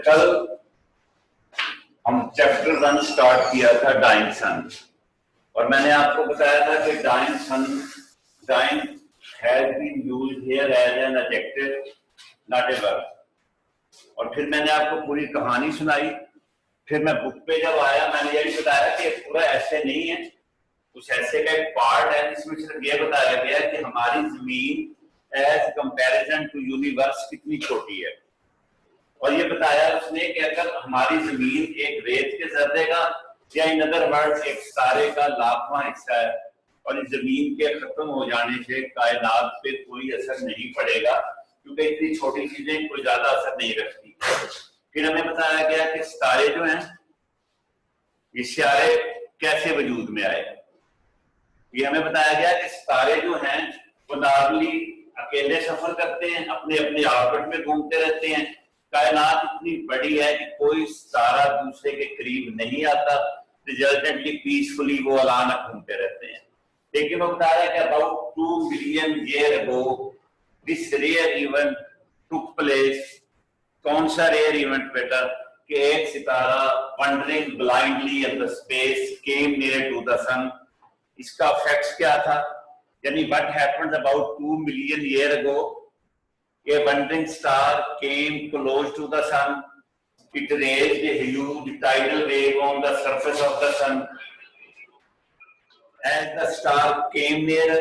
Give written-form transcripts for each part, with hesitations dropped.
कल हम chapter 1 start किया था डाइंग सन, और मैंने आपको बताया था कि dying has been used here as an adjective not a verb. और फिर मैंने आपको पूरी कहानी सुनाई। फिर मैं बुक पे जब आया मैंने ये भी बताया कि पूरा ऐसे नहीं है, उस ऐसे का एक पार्ट है जिसमें सिर्फ ये बताया गया कि हमारी जमीन एज कंपैरिजन टू यूनिवर्स कितनी छोटी है। और ये बताया उसने कि अगर हमारी जमीन एक रेत के जर्रे का या इन अदर वर्ड्स एक तारे का लाखवां हिस्सा है, और इस जमीन के खत्म हो जाने से कायनात पे कोई असर नहीं पड़ेगा, क्योंकि इतनी छोटी चीजें कोई ज्यादा असर नहीं रखती। फिर हमें बताया गया कि सितारे जो हैं, ये सितारे कैसे वजूद में आए। ये हमें बताया गया कि सितारे जो हैं वो नॉर्मली अकेले सफर करते हैं, अपने अपने ऑर्बिट में घूमते रहते हैं। कायनात इतनी बड़ी है कि कोई सितारा दूसरे के करीब नहीं आता, रिजल्टेंटली पीसफुली वो अलाना घूमते रहते हैं। लेकिन वो बता रहा है कि about 2 million year ago this rare event took place. कौन सा रेयर इवेंट बेटा? कि एक सितारा wandering blindly in the space came near to the sun. इसका फैक्ट्स क्या था? यानी what happened about 2 million year ago, a wandering star came close to the sun. It raised a huge tidal wave on the surface of the sun. As the star came nearer,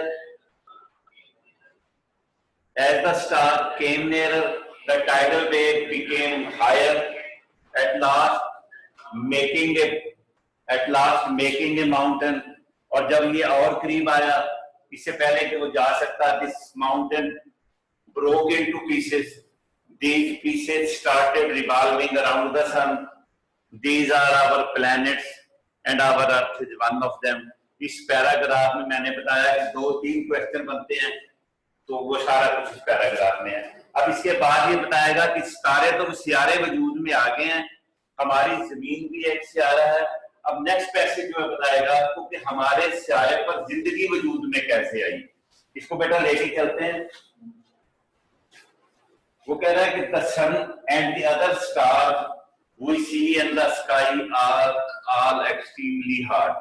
the tidal wave became higher, at last making a mountain. और जब ये और करीब आया, इससे पहले कि वो जा सकता, this mountain broke into pieces. These pieces started revolving around the sun. These are our planets and our Earth is one of them. इस पैराग्राफ में मैंने बताया कि 2-3 क्वेश्चन बनते हैं, तो वो सारा कुछ इस पैराग्राफ में है। अब इसके बाद ये बताएगा कि सितारे तो सियारे वजूद में आ गए हैं, हमारी जमीन भी एक सियारा है। अब नेक्स्ट पैसेज जो है बताएगा कि हमारे सियारे पर जिंदगी वजूद में कैसे आई। इसको बेटा लेके चलते हैं। वो कह रहा है कि the sun and the other stars we see in the sky are all extremely hot.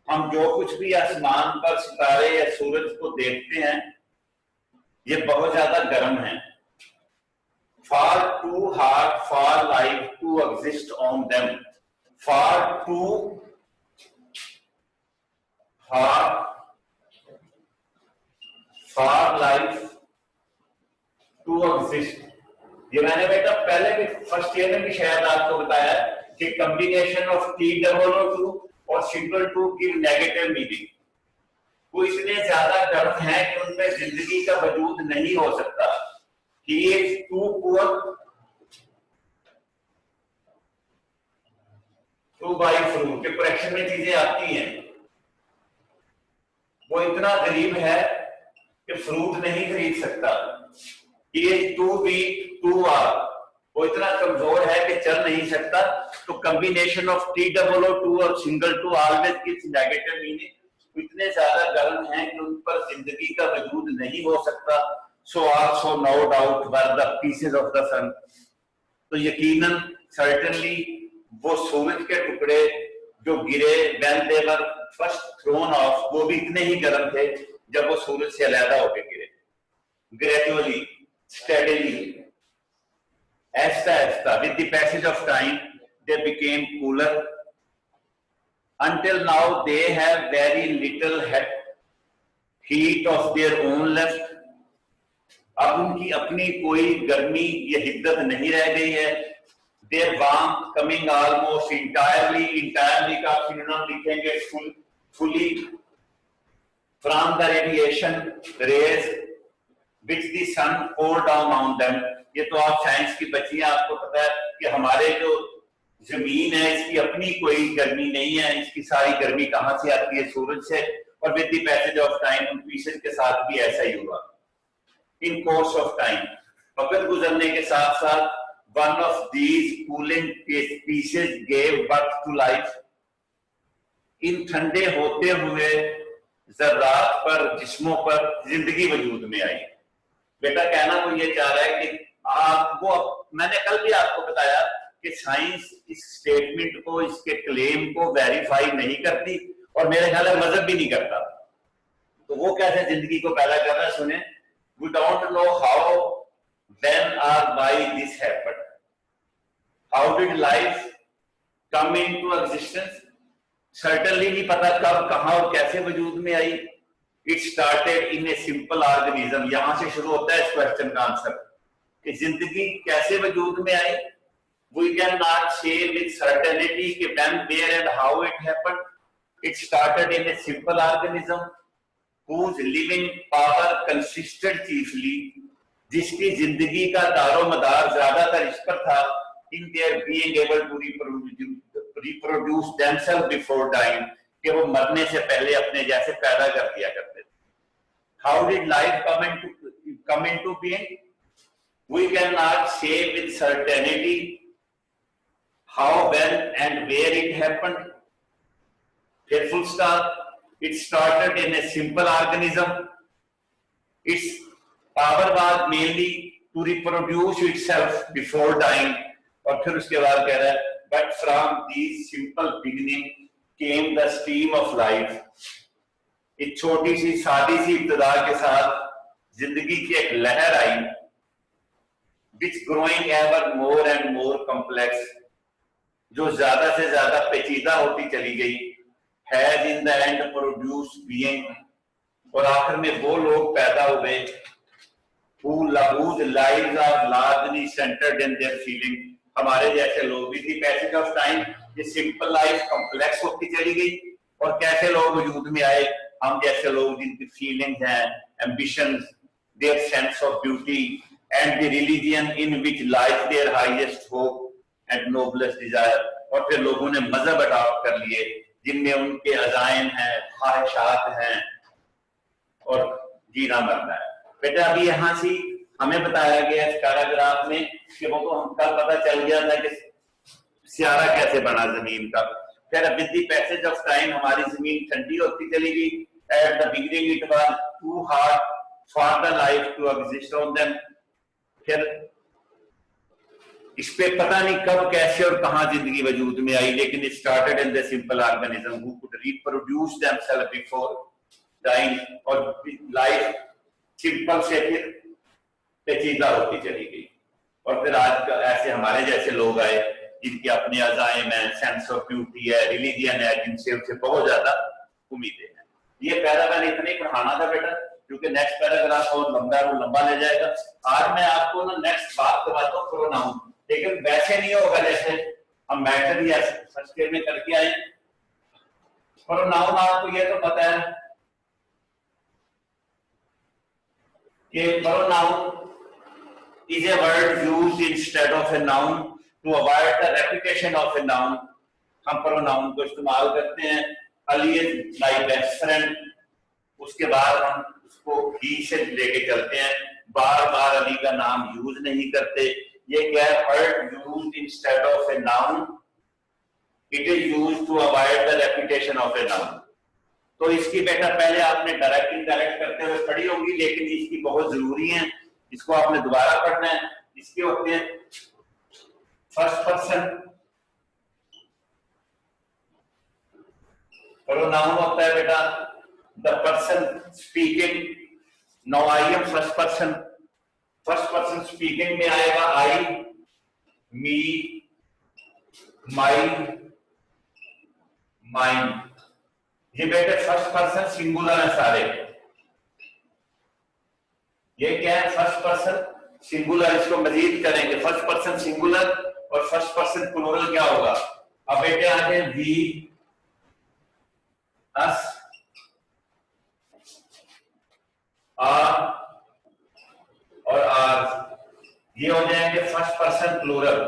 हम जो कुछ भी आसमान पर सितारे या सूरज को देखते हैं, ये बहुत ज्यादा गर्म है। Far too hot for life to exist on them. Far too hot for life to exist. ये मैंने बेटा पहले भी फर्स्ट ईयर में भी शायद आपको बताया कि कॉम्बिनेशन ऑफ T2O2 और सिंगल 2 गिव नेगेटिव मीनिंग। वो इतने ज्यादा गर्म है कि उनमें जिंदगी का वजूद नहीं हो सकता। He is too poor to buy fruit के प्रोडक्शन में चीजें आती हैं। वो इतना गरीब है कि फ्रूट नहीं खरीद सकता। टू वो इतना कमजोर है कि चल नहीं सकता। तो कॉम्बिनेशन ऑफ T2O2 और single 2 always gives negative meaning. इतने ज्यादा गर्म हैं कि उन पर जिंदगी का वजूद नहीं हो सकता। So also no doubt were the pieces of the sun. तो यकीनन सर्टेनली वो सूरज के टुकड़े जो गिरे when they were first thrown off, वो भी इतने ही गर्म थे जब वो सूरज से अलग होकर गिरे। Gradually, steadily, with the passage of time, they became cooler. Until now, they have very little heat of their own left. अब उनकी अपनी कोई गर्मी या हिद्दत नहीं रह गई है। Their warmth coming almost entirely का synonym लिखेंगे fully from the radiation rays which the sun pour down on them. ये तो आप साइंस की बच्ची हैं, आपको पता है कि हमारे जो जमीन है इसकी अपनी कोई गर्मी नहीं है। इसकी सारी गर्मी कहाँ से आती है? सूरज से। और with the passage of time उन पीसेज के साथ भी ऐसा ही हुआ। इन कोर्स ऑफ टाइम, वक्त गुजरने के साथ साथ, one of these cooling pieces gave birth to life. इन ठंडे होते हुए जर्रात पर, जिस्मों पर जिंदगी वजूद में आई। बेटा कहना वो ये चाह रहा है कि आपको, मैंने कल भी आपको बताया कि साइंस इस स्टेटमेंट को, इसके क्लेम को वेरीफाई नहीं करती और मेरे ख्याल में मजहब भी नहीं करता। तो वो कैसे जिंदगी को पैदा कर रहा है, सुने। We don't know how, when और why this happened. How did life come into existence? Certainly नहीं पता कब, कहां और कैसे वजूद में आई। It started in a simple organism. यहां से शुरू होता है इस क्वेश्चन का आंसर कि जिंदगी कैसे वजूद में आई। We cannot say with certainty कि when, where and how it happened. It started in a simple organism whose living power consisted chiefly, जिसकी जिंदगी का दारोमदार ज्यादातर इस पर था, in their being able to reproduce themselves before dying, कि वो मरने से पहले अपने जैसे पैदा कर दिया करते थे। How did life come into being? We cannot say with certainty how, when and where it happened. Here full stop. It started in a simple organism. Its power was mainly to reproduce itself before dying. और फिर उसके बाद कह रहा है, but from these simple beginning came the stream of life. एक छोटी सी सादी सी इब्तिदा के साथ जिंदगी की एक लहर आई, which growing ever more and more complex, जो ज्यादा से ज्यादा पेचीदा होती चली गई, has in the end produced being, और आखिर में वो लोग पैदा हुए whose lives are largely centered in their feeling। हमारे जैसे लोग भी थी पैसेज ऑफ टाइम, ये सिंपल लाइफ कॉम्प्लेक्स होती चली गई, और कैसे लोग वजूद में आए, हम जैसे लोग जिनकी फीलिंग्स हैं, ambitions, their sense of beauty and the religion in which lies their highest hope and noblest desire. और फिर लोगों ने मजहब अडॉप्ट कर लिए जिनमें उनके अजायम हैं, ख्वाहिशात हैं और जीना मरना है। बेटा अभी यहाँ से हमें बताया गया इस पैराग्राफ में कि वो तो हम कल पता चल गया था कि सियारा कैसे बना जमीन का। फिर with the passage of time हमारी जमीन ठंडी होती चली गई। At the beginning it was too hard for the life to exist on them. फिर इस पे पता नहीं कब, कैसे और कहां जिंदगी वजूद में आई, लेकिन it started in the simple organism who could reproduce themselves before dying. और लाइफ सिंपल से फिर पेचीदा होती चली गई, और फिर आज ऐसे हमारे जैसे लोग आए जिनके अपने अजायम है, सेंस ऑफ ब्यूटी है, रिलीजियन है, जिनसे उनसे बहुत ज्यादा उम्मीदें हैं। ये पैराग्राफ इतना ही पढ़ाना था बेटा, क्योंकि नेक्स्ट पैराग्राफ और लंबा है, वो लंबा ले जाएगा। आज मैं आपको ना नेक्स्ट बात करवाता हूँ प्रोनाउन, लेकिन वैसे नहीं होगा जैसे हम मैटर या फर्स्ट ईयर में करके आए। प्रोनाउन आपको ये तो पता है कि pronoun is a word used instead of a noun to avoid the repetition of a noun। हम प्रोनाउन को इस्तेमाल करते हैं अली लाइक बेस्ट फ्रेंड, उसके बाद हम उसको ही से लेके चलते हैं, बार बार अली का नाम यूज नहीं करते। ये क्या है, word used instead of a noun, it is used to avoid the repetition of a noun. तो इसकी बेटा पहले आपने डायरेक्ट इनडायरेक्ट करते हुए पढ़ी होगी, लेकिन इसकी बहुत जरूरी है, इसको आपने दोबारा पढ़ना है। इसके होते हैं फर्स्ट पर्सन प्रोनाउन होता है बेटा the person speaking. Now I am first person. First person speaking में आएगा आई, मी, माई, माइंड। ये बेटे फर्स्ट पर्सन सिंगुलर है सारे। ये क्या है, फर्स्ट पर्सन सिंगुलर। इसको मजीद करेंगे, फर्स्ट पर्सन सिंगुलर और फर्स्ट पर्सन प्लूरल क्या होगा। अब बेटे आगे वी, अस, आर और आर, ये हो जाएंगे फर्स्ट पर्सन प्लूरल।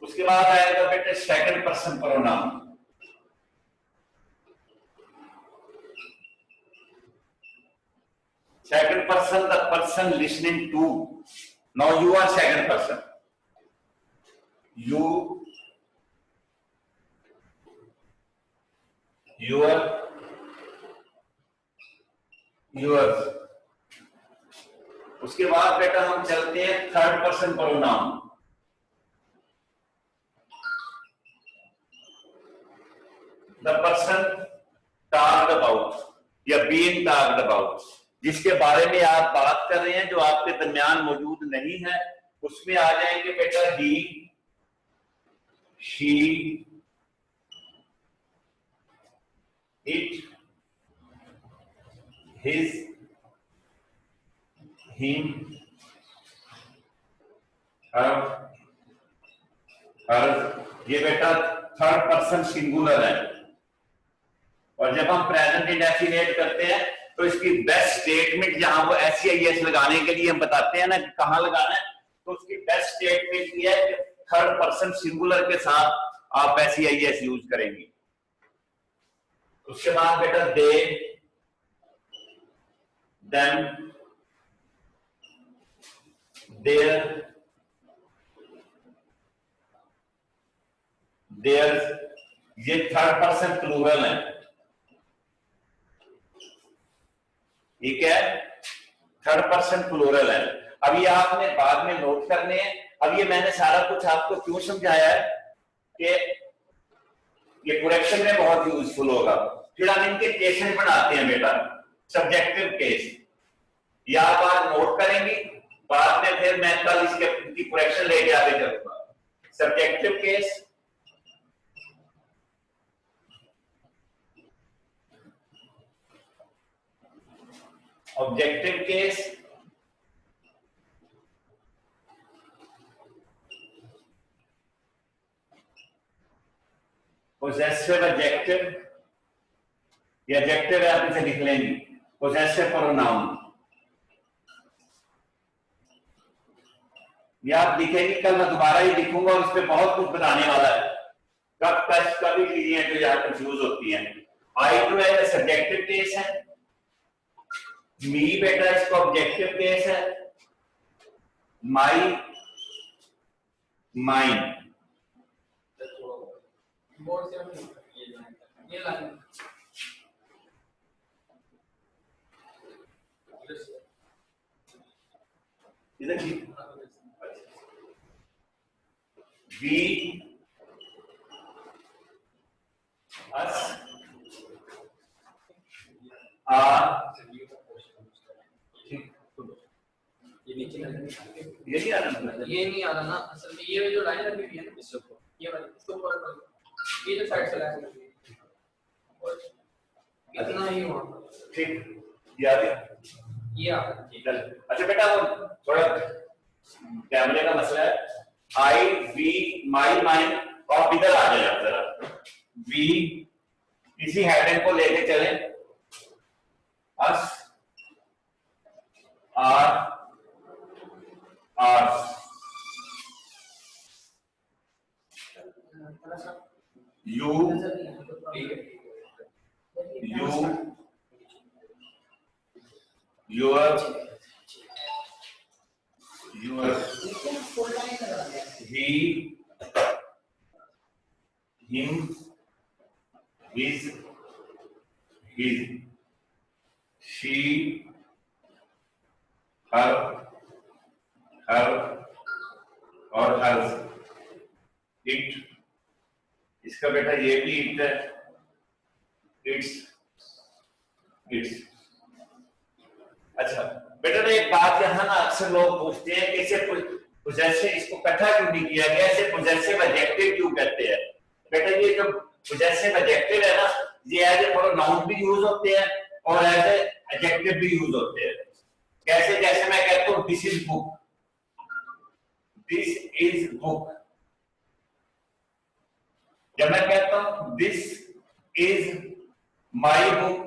उसके बाद आएगा बेटे second person pronoun. Second person, the person listening to. Now you are second person. you, your, yours। उसके बाद बेटा हम चलते हैं third person pronoun. The person talked about या बीइंग टॉक्ड अबाउट, जिसके बारे में आप बात कर रहे हैं, जो आपके दरमियान मौजूद नहीं है, उसमें आ जाएंगे बेटा ही, शी, इट, हिज, हिम, हर, ये बेटा थर्ड पर्सन सिंगुलर है। और जब हम प्रेजेंट इंडेफिनिट करते हैं तो इसकी बेस्ट स्टेटमेंट, जहां वो SEIS लगाने के लिए हम बताते हैं ना कि कहां लगाना है, तो उसकी बेस्ट स्टेटमेंट ये है कि थर्ड पर्सन सिंगुलर के साथ आप SEIS यूज करेंगे। उसके बाद बेटा दे, देम, देयर, देयर्स, ये थर्ड पर्सन प्लूरल है। ठीक है, थर्ड पर्सन प्लूरल है। अब ये आपने बाद में नोट करने हैं। अब ये मैंने सारा कुछ आपको क्यों समझाया है कि ये करेक्शन में बहुत यूजफुल होगा। फिर हम इनके केसेस बनाते हैं बेटा, सब्जेक्टिव केस, या आप आज नोट करेंगे, बाद में फिर मैं कल इसकी करेक्शन लेके आगे चलूंगा। Subjective case, objective case, possessive adjective, ये एडजेक्टिव है, आप इसे लिख लेंगे, पोजेसिव प्रोनाउन। ये आप लिखेंगे, कल मैं दोबारा ही लिखूंगा और इस पे बहुत कुछ बताने वाला है। कब टच कभी चीजें जो यहाँ कंफ्यूज होती हैं। आई टू है सब्जेक्टिव केस है, मी बेटा इसका ऑब्जेक्टिव केस है, माई, माइन, वी, अस, आर, ये नहीं आ रहा ना असल में। ये जो लाइन लगी हुई है ना इसको, ये वाली इसको ऊपर, ये जो साइड से लाइन लगी हुई है, और इतना ही हुआ। ठीक, ये आ गया, ये आ गया। अच्छा बेटा वो थोड़ा कैमरे का मसला है। आई, वी, माई, माइन, आप इधर आ जाए जरा। वी, इसी हेडिंग को लेके चले, us, our, ours, you, you, your, your, he, him, his, his, she, her, her और हर्स, इट, इसका बेटा ये भी इट है, इट्स, इट्स। अच्छा बेटा एक बात यहाँ ना अक्सर लोग पूछते हैं कि इसे पोजेसिव, इसको इकट्ठा क्यों नहीं किया गया, इसे पोजेसिव एडजेक्टिव क्यों कहते हैं। बेटा ये जो पोजेसिव एडजेक्टिव है ना, ये एज ए प्रोनाउन भी यूज होते हैं और एज ए एडजेक्टिव भी यूज होते हैं। कैसे, जैसे मैं कहता हूँ this is book, this is book. जब मैं कहता हूं दिस इज माई बुक,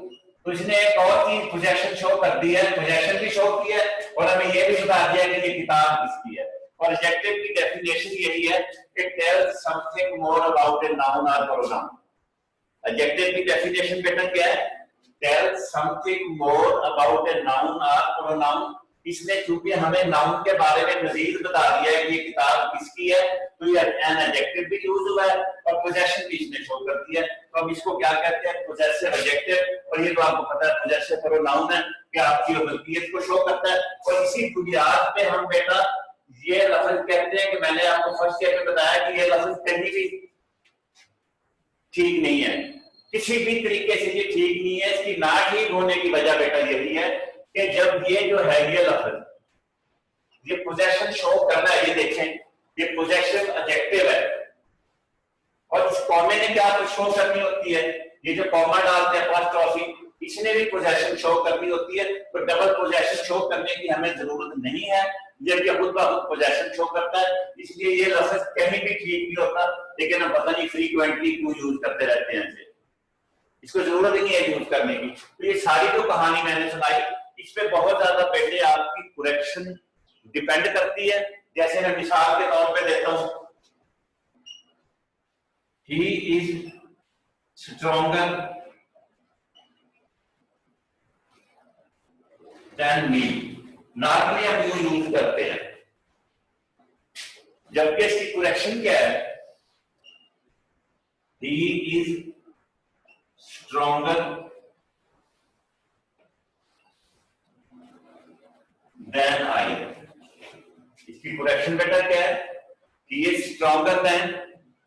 तो इसने एक और चीज पोजेशन शो कर दी है, पोजेशन भी शो किया है और हमें यह भी बता दिया कि ये किताब किसकी है। और एडजेक्टिव की डेफिनेशन यही है कि tell something more about a noun और प्रोनाउन। एडजेक्टिव की डेफिनेशन बेटा क्या है, tell something more about a noun और प्रोनाउन। इसने चूंकि हमें नाउन के बारे में मजीद बता दिया है कि ये किताब किसकी है, तो ये एन एडजेक्टिव भी यूज हुआ है और पोजेशन भी इसने शो कर दिया है। तो हम इसको क्या कहते हैं, पोजेसिव एडजेक्टिव। और ये तो आपको पता है पोजेसिव प्रोनाउन है कि आपकी मलकियत को शो करता है। और इसी बुनियाद पे हम बेटा ये लफ्ज कहते हैं कि मैंने आपको फर्स्ट ईयर में बताया कि ये लफ्ज कहीं भी ठीक नहीं है, किसी भी तरीके से ये ठीक नहीं है। इसकी ना ठीक होने की वजह बेटा यही है कि जब ये जो है ये लफ्ज ये पोजेशन शो कर रहा है, ये देखें ये पोजेसिव एडजेक्टिव है और इस कॉमे ने क्या कुछ शो करनी होती है, ये जो कॉमा डालते हैं अपॉस्ट्रोफी, इसने भी पोजेशन शो करनी होती है। तो डबल पोजेशन शो करने की हमें जरूरत नहीं है, जबकि खुद ब खुद पोजेशन शो करता है। इसलिए ये लफ्ज कहीं भी ठीक नहीं होता, लेकिन हम पता नहीं फ्रीक्वेंटली क्यों यूज करते रहते हैं इसे, इसको जरूरत ही नहीं है यूज करने की। तो ये सारी जो कहानी मैंने सुनाई इस पे बहुत ज्यादा पहले आपकी करेक्शन डिपेंड करती है। जैसे मैं मिसाल के तौर पे देता हूं, ही is stronger than me, normally हम यूं यूज करते हैं, जबकि इसकी करेक्शन क्या है, he is stronger than I. इसकी करेक्शन बेटा क्या है, he is stronger than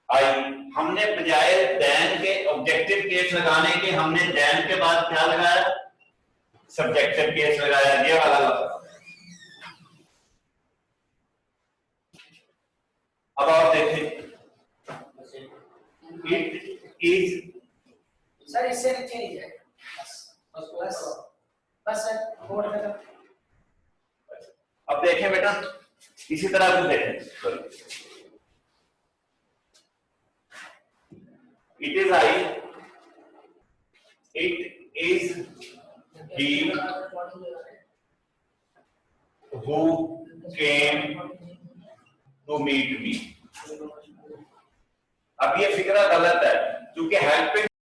I. हमने बजाय देन के ऑब्जेक्टिव केस लगाने के हमने देन के बाद क्या लगाया, सब्जेक्टिव केस लगाया, ये वाला लफ्ज। अब आप देखें, इट इज, सर इससे नीचे नहीं जाएगा, बस बस सर बोर्ड में। अब देखें बेटा इसी तरह से देखें, it is I, it is he who came to meet me। अब ये फिक्रा गलत है क्योंकि हेल्पिंग